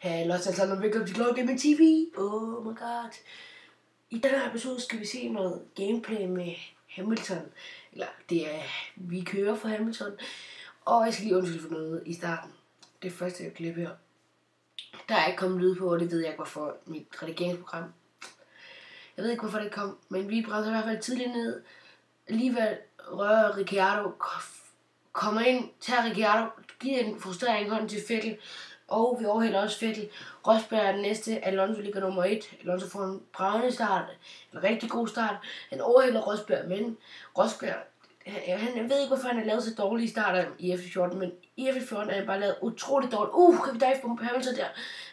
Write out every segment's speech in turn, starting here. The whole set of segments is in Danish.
Hallo alle sammen, velkommen til Glow Gaming TV. Oh my god. I denne her episode skal vi se noget gameplay med Hamilton. Eller det er, vi kører for Hamilton. Og jeg skal lige undskylde for noget i starten. Det første klip her. Der er ikke kommet lyd på, og det ved jeg ikke hvorfor. Mit redigeringsprogram. Jeg ved ikke hvorfor det kom, men vi bremser i hvert fald tidligt ned. Alligevel rører Ricciardo. Kommer ind, tager Ricciardo, giver en frustrering hånd til Vettel. Og vi overhælder også Vettel. Rosberg er den næste. Alonso ligger nummer 1. Alonso får en bravende start. En rigtig god start. Han overhælder Rosberg, men Rosberg, han ved ikke hvorfor han har lavet så dårlige starter i F14, men i F14 er han bare lavet utroligt dårligt. Kan vi dive på Hamilton der?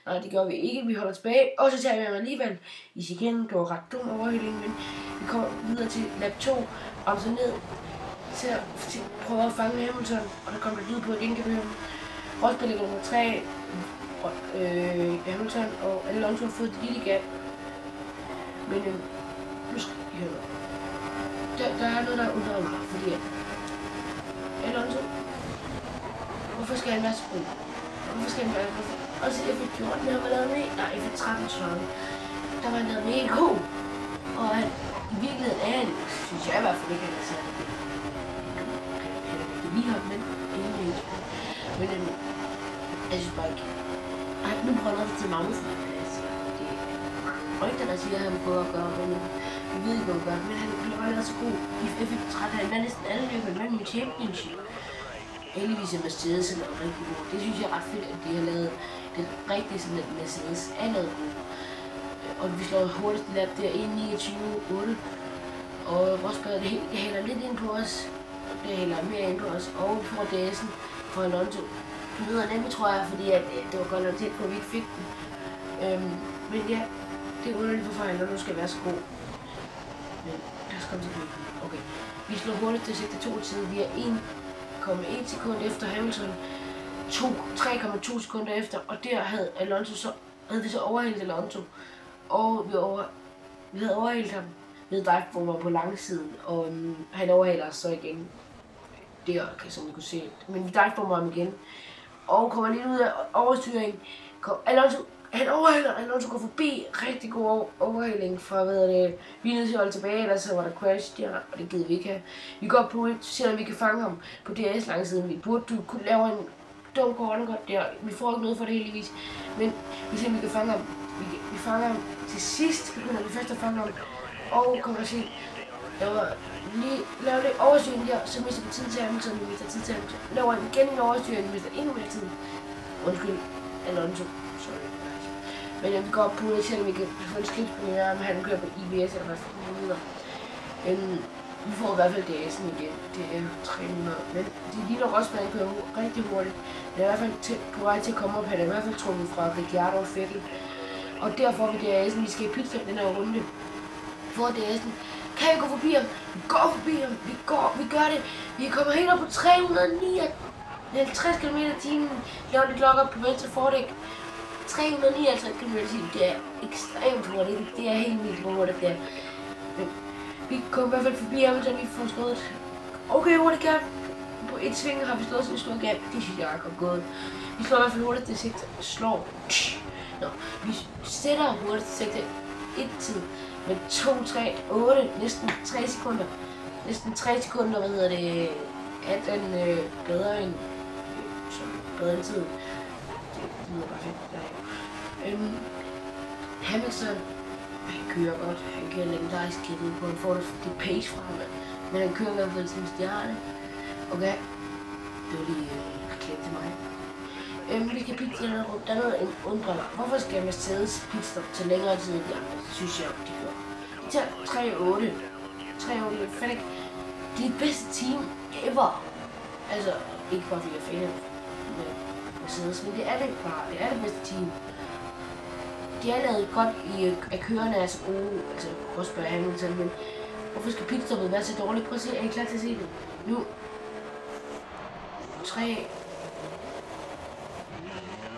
Nej, det gør vi ikke. Vi holder tilbage. Og så tager vi ham alligevel i chikanen. Det var ret dum overhældning, men vi kommer videre til lap 2. Og så ned til at prøve at fange Hamilton. Og der kommer der lyd på igen, kan vi høre. Rosberg ligger nummer 3, Hamilton og Alonso har fået et lille gap. Men nu skal I høre. Der er noget, der undrer mig, fordi Alonso, hvorfor skal han være så god? Hvorfor skal han være så god? Også F14 har været lavet med, nej F13 tror jeg, der var han lavet mega god. Og han, i virkeligheden er han, synes jeg i hvert fald ikke, han er særlig god. Vi har men ingen men jeg synes bare ikke. Nu prøver jeg til Magnus fra plads. Det er rygter, der siger, at han prøver at gøre, men vi ved ikke, hvad han gør. Men han bliver bare lavet så god. I F13 han vandt næsten alle løb, han vandt med championship. Heldigvis er Mercedes rigtig god. Det synes jeg er ret fedt, at de har lavet det rigtige, sådan at Mercedes er lavet god. Og vi slår hurtigst lap der 1.29.8. Og Rosberg, det hælder lidt ind på os. Det hælder mere ind på os. Og vi får DS'en fra Alonso. Du ved nemlig, tror jeg, fordi at, det var godt nok tæt på, at vi ikke fik den. Men ja, det er underligt for fejl, når du skal være så god. Men lad os komme til det. Okay. Vi slår hurtigt til sektor 2 tid. Vi er 1,1 sekund efter Hamilton. 3,2 sekunder efter. Og der havde vi så overhældt Alonso. Og vi havde overhældt ham ved diveformer på langsiden. Og han overhælder os så igen. Der, som vi kunne se. Men vi diveformer ham igen. Og kommer lige ud af overstyringen. Alonso, han overhælder. Alonso går forbi. Rigtig god overhældning fra, vi er nødt til at holde tilbage, ellers så var der crash der, og det gider vi ikke have. Vi går på et, selvom vi kan fange ham på DS langsiden. Vi burde kunne lave en dum corner godt der. Vi får ikke noget for det heldigvis. Men vi ser, vi kan fange ham. Vi fanger ham til sidst. Begynder vi først at fange ham. Og kommer til se. Laver det overstyring der, så mister vi tid til Hamilton, vi mister tid til Hamilton. Laver han igen en overstyring, vi mister endnu mere tid. Undskyld, Alonso. Sorry. Men vi går op på det, selvom vi kan få en skridt på mere, om han kører på IBS eller hvad for minutter. Vi får i hvert fald DS'en igen. Det er 300. Men de ligner Rosberg kører rigtig hurtigt. Det er i hvert fald på vej til at komme op. Han er i hvert fald trukket fra Ricciardo og Vettel. Og derfor vi DS'en. Vi skal i pitstop den her runde. For DS'en. Kan vi gå forbi ham? Vi går forbi ham. Vi gør det. Vi kommer helt op på 359 km/t. Laver de klokker på venstre fordæk. 359 km/t. Det er ekstremt hurtigt. Det er helt vildt hurtigt der. Men vi kommer i hvert fald forbi ham, så vi får slået. Okay, hurtigt gap. På et sving har vi slået sådan en stor gap. Det synes jeg er godt gået. Vi slår i hvert fald hurtigt til sektor. Nå, vi sætter hurtigt til sektor 1 tid. Med 2, 3, 8, næsten 3 sekunder. Næsten 3 sekunder, er den bedre end tid. Det lyder bare fedt. Hamilton, han kører godt. Han kører legendarisk kitten på. Han får det pace fra ham. Men han kører i hvert fald som en stjerne. Okay. Det var lige klip til mig. Vi skal pitstop den her rundt. Der er noget undrer mig. Hvorfor skal Mercedes pitstop til længere tid end de andre? Det synes jeg, de gør. De tager 3-8. 3-8 Fennec. Det er det bedste team ever. Altså, ikke bare fordi jeg finder med Mercedes, men det er det bare. Det er det bedste team. De er lavet godt i at kørerne er så gode. Altså, Rosberg og Hamilton, men hvorfor skal pitstoppet være så dårligt? Prøv at se, er I klar til at se det? Nu.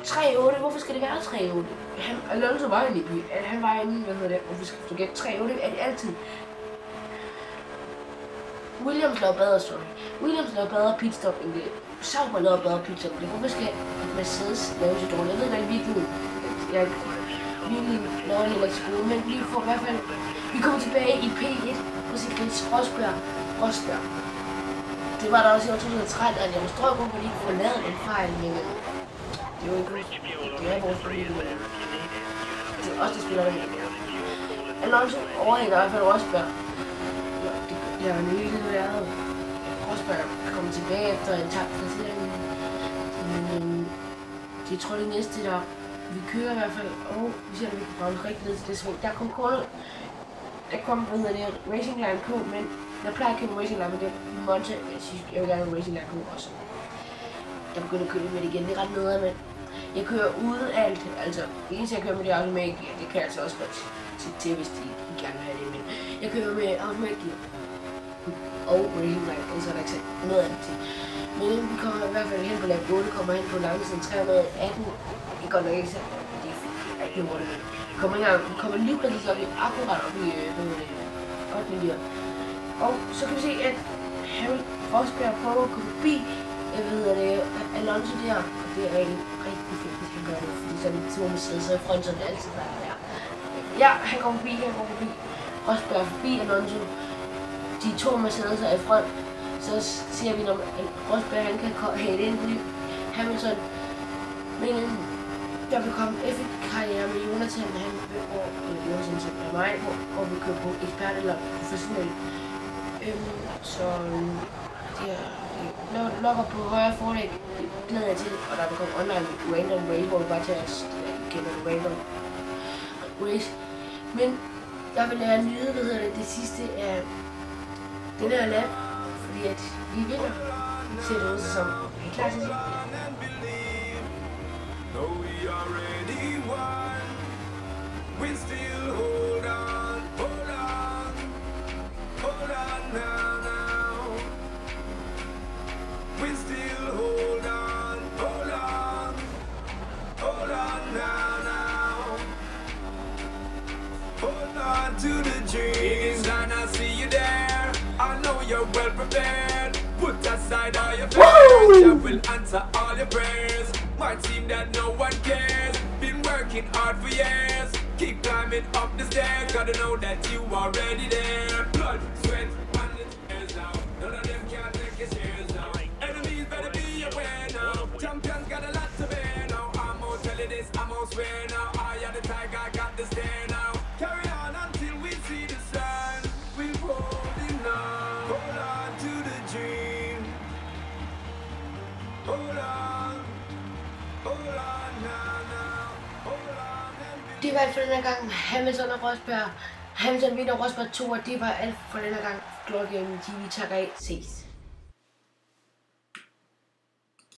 3-8, hvorfor skal det være 3-8? Alonso var jo lige han var inde, hvorfor skal du gætte 3-8? Er det altid? Williams laver bedre, Williams laver bedre pitstop end det. Sauber laver bedre pitstop end det. Hvorfor skal Mercedes lave så dårligt? Jeg ved ikke, i virkeligheden jeg virkelig noget heller til skole, men vi får i hvert fald, vi kommer tilbage i P1 på Sigrids Rosberg. Det var der også i år 2013, at jeg var strøg på, fordi de ikke får lavet den fejl, men det er jo ikke det er vores problem, men det er også det spiller der helt. Alonso overhænger i hvert fald Rosberg. Ja, det har nylig været. Rosberg kommer tilbage efter en tabt placering. Men det tror det næste der. Vi kører i hvert fald, og vi ser, at vi kan bremse rigtig ned til det sving. Der kom Racing Line på, men jeg plejer at købe Racing Line, men det er Monza. Jeg vil gerne have Racing Line på også. Jeg begynder at køre med det igen, det er ret noget, men jeg kører uden alt. Altså, det eneste jeg kører med det automatic gear, det kan jeg altså også godt til, hvis de gerne vil have det, men jeg kører med automatic gear og Racing Line, ellers er der ikke noget af det til. Men vi kommer i hvert fald hen på lap 8, kommer hen på langsiden 318. Det går nok ikke så, det er ikke noget det. Vi kommer lige præcis op i akkurat op i 8 miljøer. Og så kan vi se, at Rosberg prøver at komme forbi Alonso der, og det er egentlig rigtig fedt, hvis han gør det, fordi så er det to Mercedes i front, så det altid bare der. Ja, han går forbi. Rosberg forbi Alonso. De to Mercedes er i front. Så siger vi, når Rosberg han kan have det ind på Hamilton. Men der vil komme F1-karriere med Jonathan, han vil over Jonathan som er mig, og vi kører på ekspert eller professionel. Så det logger på højre forlæg, det glæder jeg til, og der vil komme online random race, hvor vi bare tager os kender random race. Men jeg vil lære nyde, det sidste af den her lap, fordi at vi vinder. Vi ser det ud som en klar til sig. We still hold on now. We still hold on now. Hold on to the dreams, and I see you there. I know you're well prepared. Put aside all your fears, I will answer all your prayers. My team that no one cares, been working hard for years. Keep climbing up the stairs, gotta know that you already there. Blood, sweat, and the tears now. None of them can take your shares now. Enemies better be aware now. Champions got a lot to bear now. I'm gonna tell you this, I'm gonna swear now. I am the tiger, I got the stare now. Carry on until we see the sun. We're holding on. Hold on to the dream. Hold on. Hold on now. Hold on. Det var alt for denne gang. Hamilton og Rosberg. Hamilton vinder Rosberg 2, og det var alt for denne gang. Glory Gaming TV takker af. Ses.